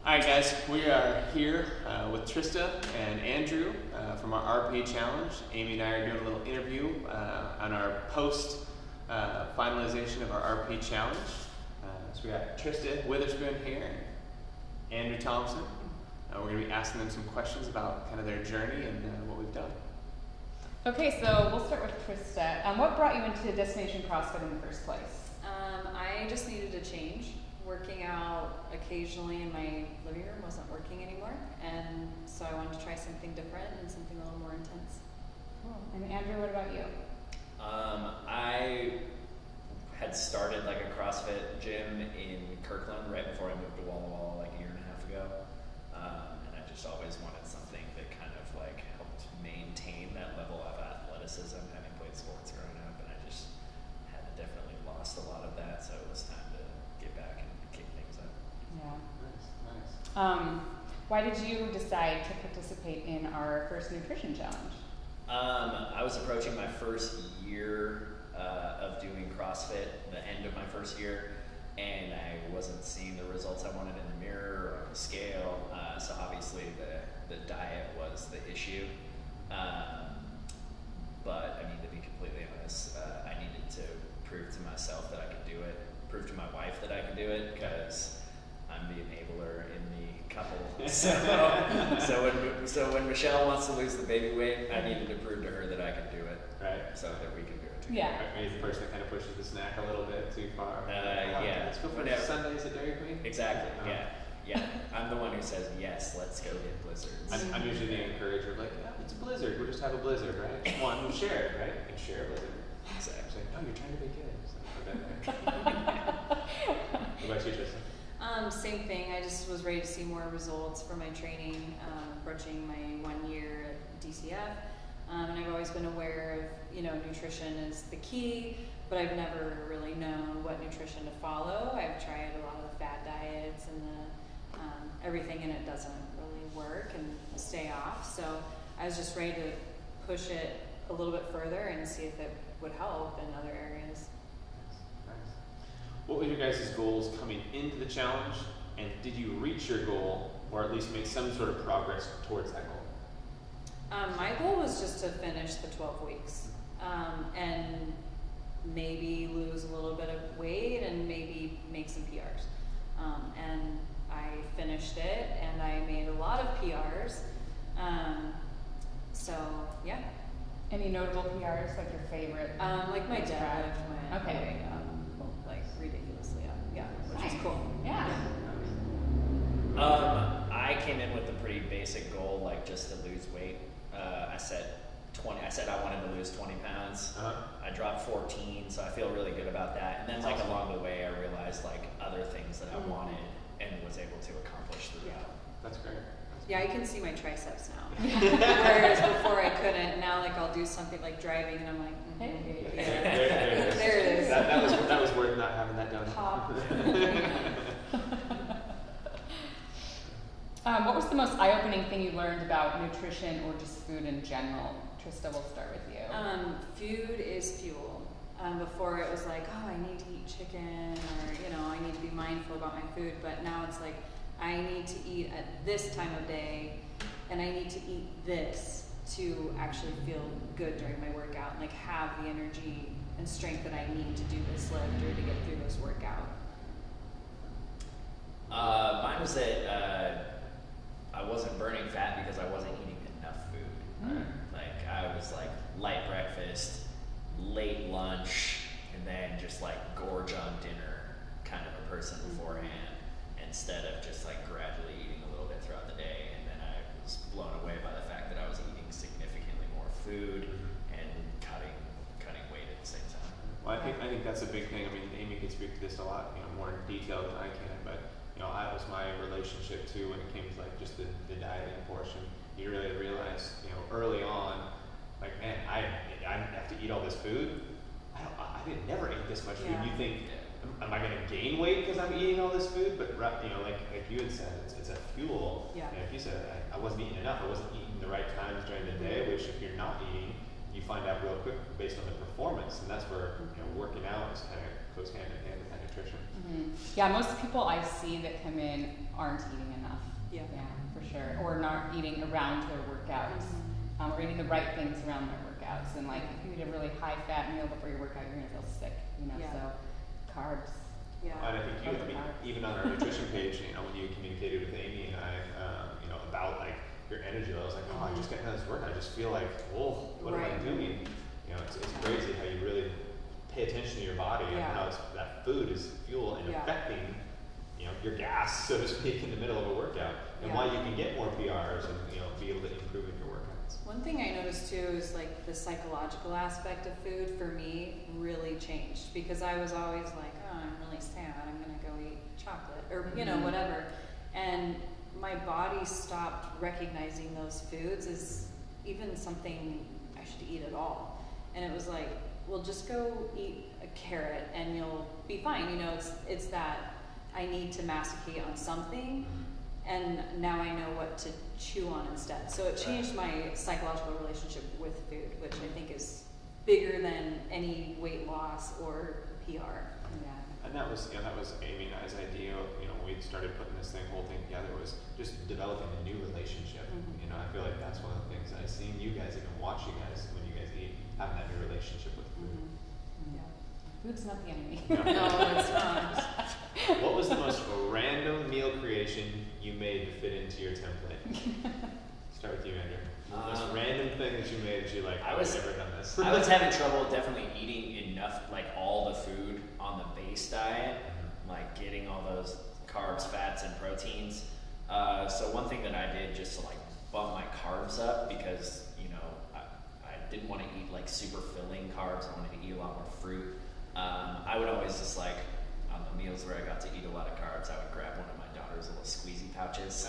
Alright guys, we are here with Trista and Andrew from our RP Challenge. Amy and I are doing a little interview on our post finalization of our RP Challenge. So we got Trista Witherspoon here and Andrew Thompson. We're going to be asking them some questions about kind of their journey and what we've done. Okay, so we'll start with Trista. What brought you into Destination CrossFit in the first place? I just needed a change. Working out occasionally in my living room wasn't working anymore, and so I wanted to try something different and something a little more intense. Cool. And Andrew, what about you? I had started like a CrossFit gym in Kirkland right before I moved to Walla Walla like a year and a half ago, and I just always wanted something that kind of like helped maintain that level of athleticism, having played sports growing up, and I just had definitely lost a lot of that, so it was time to get back and kick things up. Yeah. Nice. Why did you decide to participate in our first nutrition challenge? I was approaching my first year of doing CrossFit, the end of my first year, and I wasn't seeing the results I wanted in the mirror or on the scale, so obviously the diet was the issue. But I mean, to be completely honest, I needed to prove to myself that I could do it, prove to my wife that I could do it, because I'm the enabler in the couple. So when Michelle wants to lose the baby weight, I needed to prove to her that I could do it, Right. so that we could do it together. Yeah. Maybe the person that kind of pushes the snack a little bit too far. Yeah. Let's go for Whatever. Sundays at Dairy Queen. Exactly. Yeah. I'm the one who says yes. Let's go get blizzards. I'm usually the encourager, like, yeah, it's a blizzard. We'll just have a blizzard, right? One, we'll share it, right? You can share a blizzard. Exactly. It's like, no, you're trying to be good. It's like, okay. What about you, Tristan? Same thing. I just was ready to see more results from my training, approaching my 1 year at DCF. And I've always been aware of, nutrition is the key, but I've never really known what nutrition to follow. I've tried a lot of the fad diets and everything in it doesn't really work and stay off. So I was just ready to push it a little bit further and see if it would help in other areas. Nice. What were your guys' goals coming into the challenge, and did you reach your goal, or at least make some sort of progress towards that goal? My goal was just to finish the 12 weeks and maybe lose a little bit of weight and maybe make some PRs. And I finished it, and I made a lot of PRs. So, yeah. Any notable PRs, like your favorite? Like my deadlift went Okay. way up, like ridiculously up. Yeah, which is cool. Yeah. I came in with a pretty basic goal, like just to lose weight. I said I wanted to lose 20 pounds. I dropped 14, so I feel really good about that. And then like along the way, I realized like other things that I wanted and was able to accomplish throughout. That's great. Yeah, I can see my triceps now. Whereas before I couldn't. Now like I'll do something like driving and I'm like, Hey. There it is. That was worth not having that done. Pop. What was the most eye-opening thing you learned about nutrition or just food in general? Trista, we'll start with you. Food is fuel. Before it was like, oh, I need to eat chicken, or I need to be mindful about my food. But now it's like, I need to eat at this time of day, and I need to eat this to actually feel good during my workout, and like have the energy and strength that I need to do this lift or to get through this workout. Mine was that I wasn't burning fat because I wasn't eating enough food. Like I was like light breakfast, late lunch, and then just like gorge on dinner kind of a person beforehand, instead of just like gradually eating a little bit throughout the day. And then I was blown away by the fact that I was eating significantly more food and cutting weight at the same time. Well, I think that's a big thing. I mean, Amy can speak to this a lot, more in detail than I can, but that was my relationship too when it came to like just the dieting portion. You really realize, early on, like, man, I have to eat all this food. I didn't never eat this much food. Yeah. You think, am I going to gain weight because I'm eating all this food? But like you had said, it's a fuel. Yeah. If you said I wasn't eating enough, I wasn't eating the right times during the day, which if you're not eating, you find out real quick based on the performance, and that's where working out is kind of goes hand in hand with that nutrition. Yeah, most people I see that come in aren't eating enough. Yeah. Yeah, for sure. Or not eating around their workouts. Or eating the right things around their workouts. And like, if you eat a really high-fat meal before your workout, you're gonna feel sick. You know, Yeah. so carbs. Yeah. And I think even on our nutrition page, you know, when you communicated with Amy and I, you know, about like your energy levels, like, oh, I just got done this work, I just feel like, oh, what am I doing? You know, it's crazy how you really pay attention to your body and how that food is fuel and affecting, you know, your gas, so to speak, in the middle of a workout, and why you can get more PRs and, you know, be able to improve in your workouts. One thing I noticed too is like the psychological aspect of food for me really changed, because I was always like, oh, I'm really sad, I'm gonna go eat chocolate or you know whatever, and my body stopped recognizing those foods as even something I should eat at all, and it was like, well, just go eat a carrot and you'll be fine. You know, it's that I need to masticate on something, and now I know what to chew on instead. So it changed my psychological relationship with food, which I think is bigger than any weight loss or PR. Yeah. And that was Amy and I's idea. You know, when we started putting this whole thing together, was just developing a new relationship. You know, I feel like that's one of the things I've seen you guys, even watch you guys when you guys eat, having that new relationship with food. Yeah. Food's not the enemy. No, it's not. What was the most random meal creation you made to fit into your template? Start with you, Andrew. The most random thing that you made that you like, I've never done this. I was having trouble definitely eating enough, like all the food on the base diet, like getting all those carbs, fats, and proteins. So one thing that I did just to like bump my carbs up, because, you know, I didn't want to eat like super filling carbs. I wanted to eat a lot more fruit. I would always just like, on the meals where I got to eat a lot of carbs, I would grab one of my daughter's little squeezy pouches.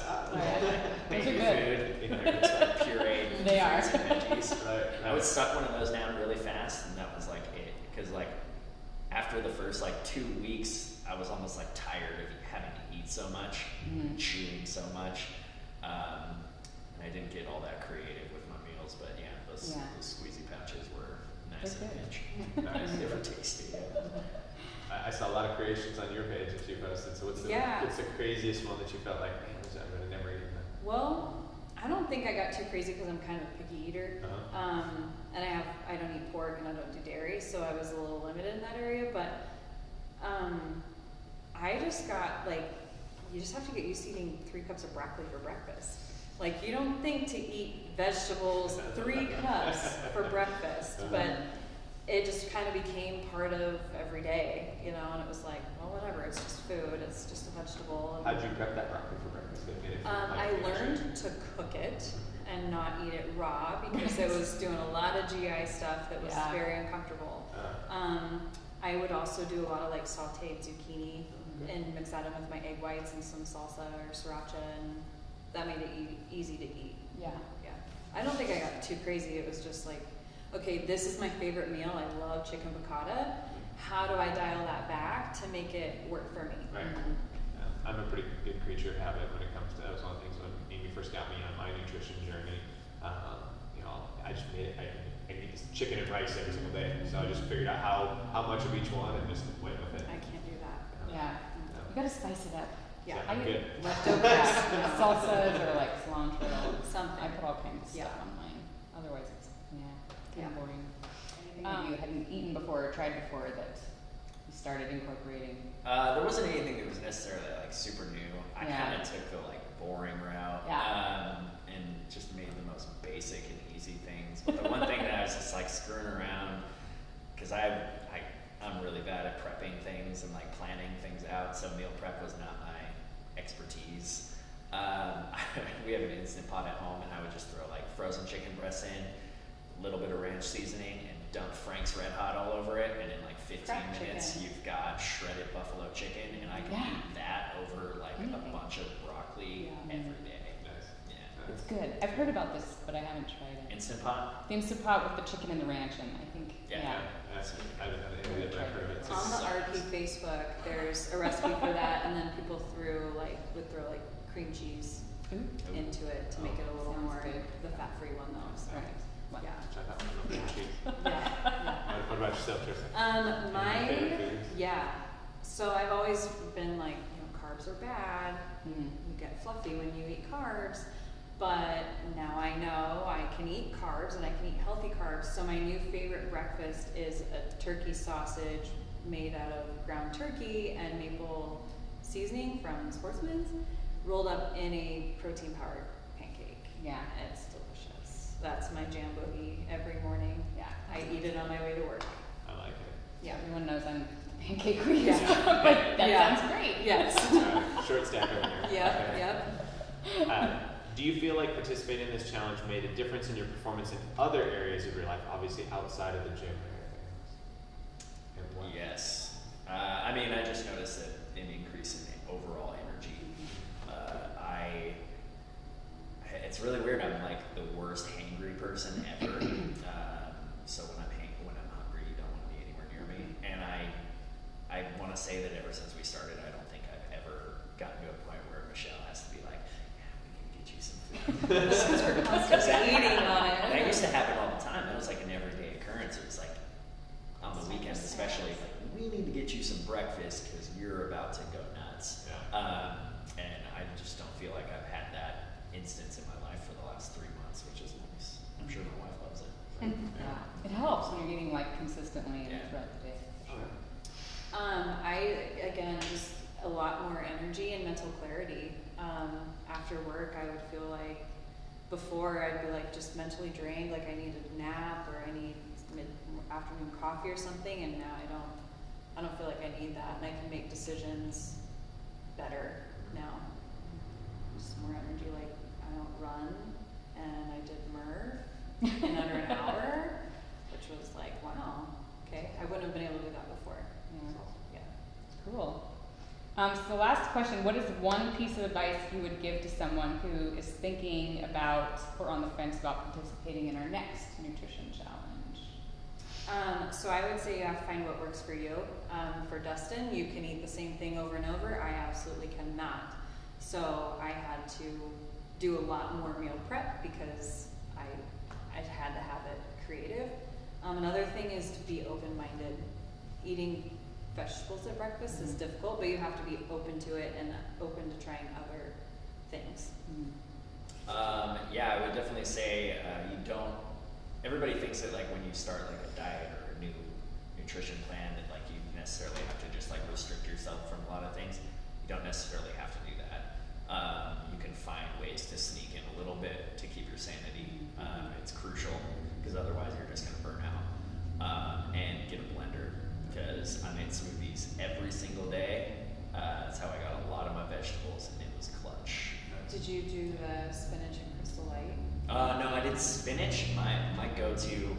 Baby food, you know, just like pureed They are. fruits and veggies. I would suck one of those down really fast, and that was like it. Because like after the first like 2 weeks, I was almost like tired of having to eat so much, chewing so much, and I didn't get all that creative with my meals. But yeah, those squeezy pouches were nice and pinch. Nice. They were tasty. I saw a lot of creations on your page that you posted. So what's the craziest one that you felt like, man, I would have never eaten that? Well, I don't think I got too crazy because I'm kind of a picky eater. And I don't eat pork and I don't do dairy, so I was a little limited in that area. But I just got like, you just have to get used to eating 3 cups of broccoli for breakfast. Like, you don't think to eat vegetables 3 cups for breakfast, but it just kind of became part of every day, you know, and it was like, well, whatever, it's just food, it's just a vegetable. And how'd you prep that broccoli for breakfast? I learned to cook it and not eat it raw, because it was doing a lot of GI stuff that was very uncomfortable. I would also do a lot of like sauteed zucchini and mix that in with my egg whites and some salsa or sriracha, and that made it easy to eat. Yeah. I don't think I got too crazy. It was just like, okay, this is my favorite meal. I love chicken piccata. How do I dial that back to make it work for me? Right. Yeah. I'm a pretty good creature of habit when it comes to that. It was one of the things when Amy first got me on my nutrition journey. You know, I just made it. I eat this chicken and rice every single day. So I just figured out how much of each one and just went with it. I can't do that. Yeah. You gotta spice it up. Yeah. I good. eat leftovers, salsas, or like cilantro. Something. I put all kinds of stuff on mine. Otherwise, it's kind of boring. Anything that you hadn't eaten before or tried before that you started incorporating? There wasn't anything that was necessarily like super new. I kind of took the like boring route, and just made the most basic and easy things. But the one thing that I was just like screwing around, because I'm really bad at prepping things and like planning things out, so meal prep was not my expertise. We have an Instant Pot at home, and I would just throw like frozen chicken breasts in, a little bit of ranch seasoning, and dump Frank's Red Hot all over it, and in like 15 minutes you've got shredded buffalo chicken, and I can eat that over like a bunch of broccoli every day. Nice. Yeah. It's good. I've heard about this, but I haven't tried it. Instant Pot? The Instant Pot with the chicken and the ranch, and I think, I haven't had any of it, but I've heard of it. On the RP Facebook, there's a recipe for that, and then people would throw cream cheese into it to make it a little more the fat-free one though. So. Right. Yeah. Try that one. Cheese. Yeah. What about yourself, Trista? Any favorite foods? So I've always been like, carbs are bad. Mm. You get fluffy when you eat carbs. But now I know I can eat carbs and I can eat healthy carbs. So my new favorite breakfast is a turkey sausage made out of ground turkey and maple seasoning from Sportsman's, rolled up in a protein-powered pancake. Yeah. It's delicious. That's my jam boogie every morning. Yeah. I eat it on my way to work. I like it. Yeah. Everyone knows I'm a pancake queen, Yeah. but that Yeah. sounds great. Yes. Short stack over there. Yep, Okay. yep. Do you feel like participating in this challenge made a difference in your performance in other areas of your life, obviously outside of the gym area? And what? Yes. I mean, I just noticed an increase in overall energy. It's really weird. I'm like the worst hangry person ever. So when I'm hungry, you don't want to be anywhere near me. And I want to say that ever since we started, I don't think I've ever gotten to a point where Michelle has to be like, "Yeah, we can get you some food." Since we're constantly eating on it. That used to happen all the time. That was like an everyday occurrence. It was like on the weekends, especially, like, we need to get you some breakfast because you're about to go nuts. Yeah. And I just don't feel like I've had that instance in my life for the last 3 months, which is nice. I'm sure my wife loves it. Yeah. It helps when you're eating like consistently and Yeah. throughout the day. Okay. Again, just a lot more energy and mental clarity. After work, I would feel like before I'd be like just mentally drained, like I need a nap or I need afternoon coffee or something, and now I don't feel like I need that, and I can make decisions better now. Just more energy. Like I don't run, and I did Murph in under an hour, which was like, wow, okay, I wouldn't have been able to do that before. Yeah. Yeah. Cool. So the last question, what is one piece of advice you would give to someone who is thinking about or on the fence about participating in our next nutrition challenge? So I would say you have to find what works for you. For Dustin, you can eat the same thing over and over. I absolutely cannot. So I had to do a lot more meal prep because I had to have it creative. Another thing is to be open-minded. Eating vegetables at breakfast is difficult, but you have to be open to it and open to trying other things. Yeah, I would definitely say everybody thinks that like when you start like a diet or a new nutrition plan that like you necessarily have to just like restrict yourself from a lot of things. You don't necessarily have to do that. You can find ways to sneak in a little bit to keep your sanity. It's crucial because otherwise you're just gonna burn out. And get a blender because I made smoothies every single day. That's how I got a lot of my vegetables, and it was clutch. Did you do the spinach and Crystal Light? No, I did spinach. My go-to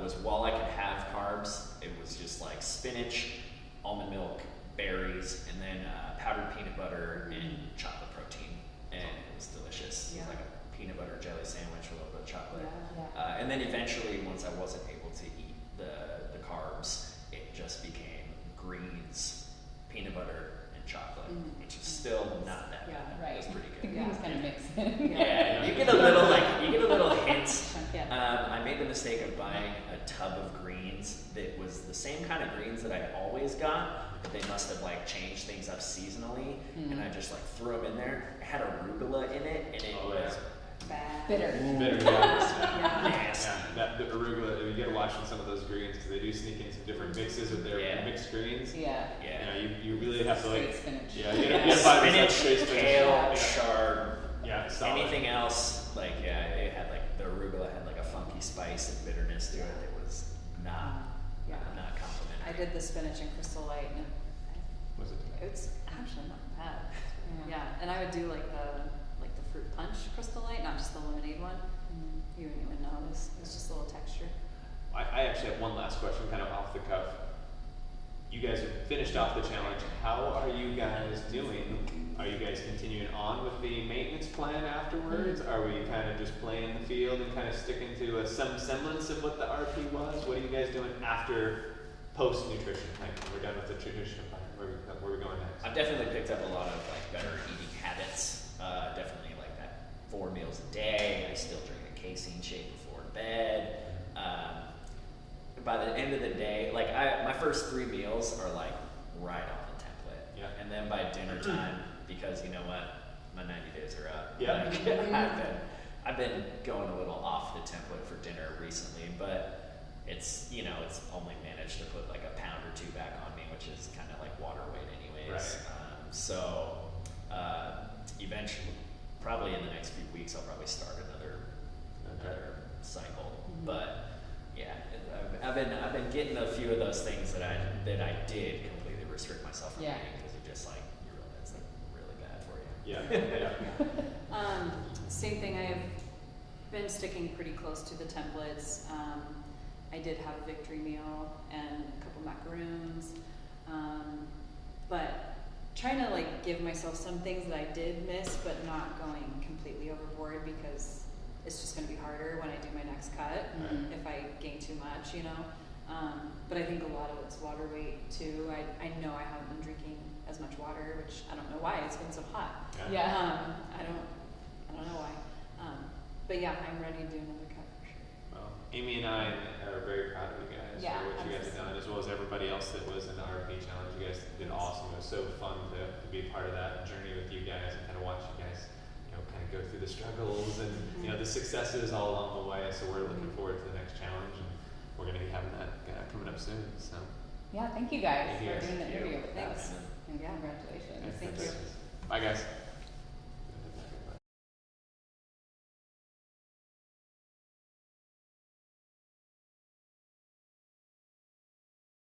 was while I could have carbs, it was just like spinach, almond milk, berries, and then powdered peanut butter and chocolate protein, and it was delicious. It was like a peanut butter jelly sandwich with a little bit of chocolate. Yeah. And then eventually, once I wasn't able to eat the carbs, it just became greens, peanut butter, and chocolate, which is still not that bad. Right. It was pretty The good. greens kind of mix in. Yeah, you get a little hint. Yeah. I made the mistake of buying a tub of greens that was the same kind of greens that I always got, but they must have like changed things up seasonally, and I just like threw them in there. It had arugula in it, and it was Bad. Bitter. Bitter, yeah. nasty. Yeah, the arugula, you gotta watch some of those greens because they do sneak in some different mixes with their Yeah. mixed greens. Yeah. Yeah. You really have to like, Straight spinach. yeah, you gotta buy these, like, straight Spinach, spinach. kale, Yeah. chard, Yeah, solid. anything else, like, yeah, it had like, the arugula had like a funky spice and bitterness to it. It was not complimentary. I did the spinach and Crystal Light, and Was it? it's actually not bad. Yeah, and I would do like the fruit punch Crystal Light, not just the lemonade one. You wouldn't even know this. It's just a little texture. I actually have one last question, kind of off the cuff. You guys have finished off the challenge. How are you guys doing? Are you guys continuing on with the maintenance plan afterwards? Are we kind of just playing the field and kind of sticking to some semblance of what the RP was? What are you guys doing after post-nutrition? Like, we're done with the nutrition plan. Where are we going next? I've definitely picked up a lot of like better eating habits. Definitely like that 4 meals a day. I still drink a casein shake before bed. By the end of the day, like my first 3 meals are like right on the template. Yeah. And then by dinner time, because you know what, my 90 days are up. Yeah. Like, I've been going a little off the template for dinner recently, but it's only managed to put like a pound or two back on me, which is kind of like water weight anyways. Right. Eventually, probably in the next few weeks, I'll probably start another cycle. Mm-hmm. But yeah, I've been getting a few of those things that I did completely restrict myself from eating because you just like you realize it's like really bad for you. Yeah. Same thing. I have been sticking pretty close to the templates. I did have a victory meal and a couple macaroons, but trying to like give myself some things that I did miss, but not going completely overboard because it's just going to be harder when I do my next cut if I gain too much, you know. But I think a lot of it's water weight too. I know I haven't been drinking as much water, which I don't know why. It's been so hot. Yeah. I don't know why. But yeah, I'm ready to do another cut for sure. Well, Amy and I are very proud of you guys Yeah, for what you guys have done, as well as everybody else that was in the RP challenge. You guys did awesome. It was so fun to be a part of that journey with you guys and kind of watch you guys, kind of go through the struggles and the successes all along the way. So we're looking forward to the next challenge, and we're going to be having that coming up soon. So Yeah, thank you guys Thank you for guys. doing the Thank you. interview with us. Thanks. And congratulations. Thank you. Bye, guys.